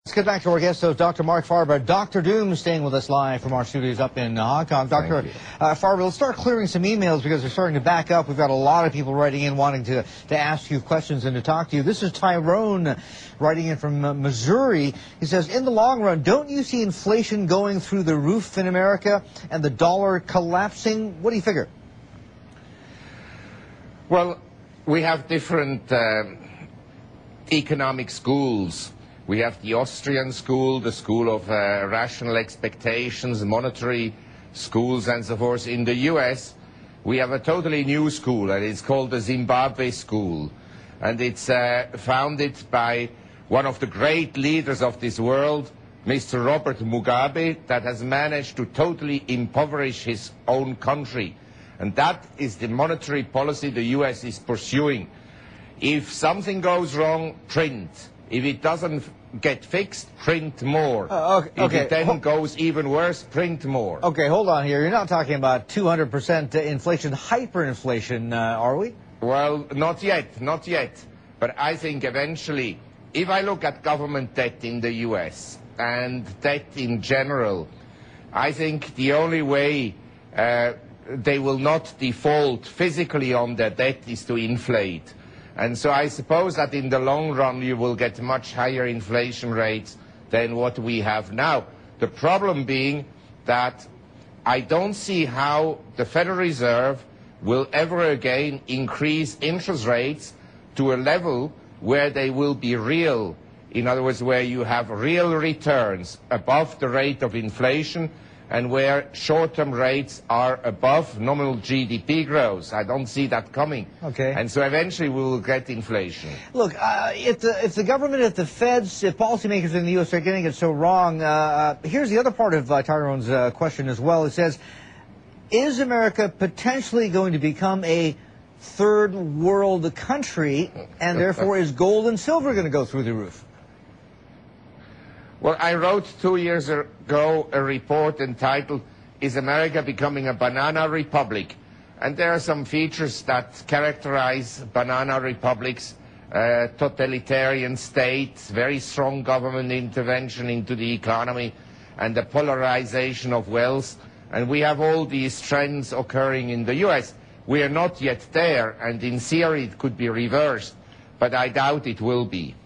Let's get back to our guest, Dr. Marc Faber. Dr. Doom staying with us live from our studios up in Hong Kong. Dr. Faber, let's start clearing some emails because they're starting to back up. We've got a lot of people writing in wanting to ask you questions and to talk to you. This is Tyrone writing in from Missouri. He says, in the long run, don't you see inflation going through the roof in America and the dollar collapsing? What do you figure? Well, we have different economic schools. We have the Austrian school, the school of rational expectations, monetary schools and so forth. In the US, we have a totally new school, and it's called the Zimbabwe school. And it's founded by one of the great leaders of this world, Mr. Robert Mugabe, that has managed to totally impoverish his own country. And that is the monetary policy the US is pursuing. If something goes wrong, print. If it doesn't get fixed, print more. If it then goes even worse, print more. Okay, hold on here. You're not talking about 200% inflation, hyperinflation, are we? Well, not yet, not yet. But I think eventually, if I look at government debt in the US and debt in general, I think the only way they will not default physically on their debt is to inflate. And so I suppose that in the long run you will get much higher inflation rates than what we have now. The problem being that I don't see how the Federal Reserve will ever again increase interest rates to a level where they will be real. In other words, where you have real returns above the rate of inflation and where short-term rates are above nominal GDP growth. I don't see that coming. Okay. And so eventually we will get inflation. Look, if the government, if the Feds, if policymakers in the U.S. are getting it so wrong, here's the other part of Tyrone's question as well. It says, is America potentially going to become a third world country, and therefore is gold and silver going to go through the roof? Well, I wrote 2 years ago a report entitled, Is America Becoming a Banana Republic? And there are some features that characterize banana republics, totalitarian states, very strong government intervention into the economy, and the polarization of wealth. And we have all these trends occurring in the US. We are not yet there, and in theory it could be reversed, but I doubt it will be.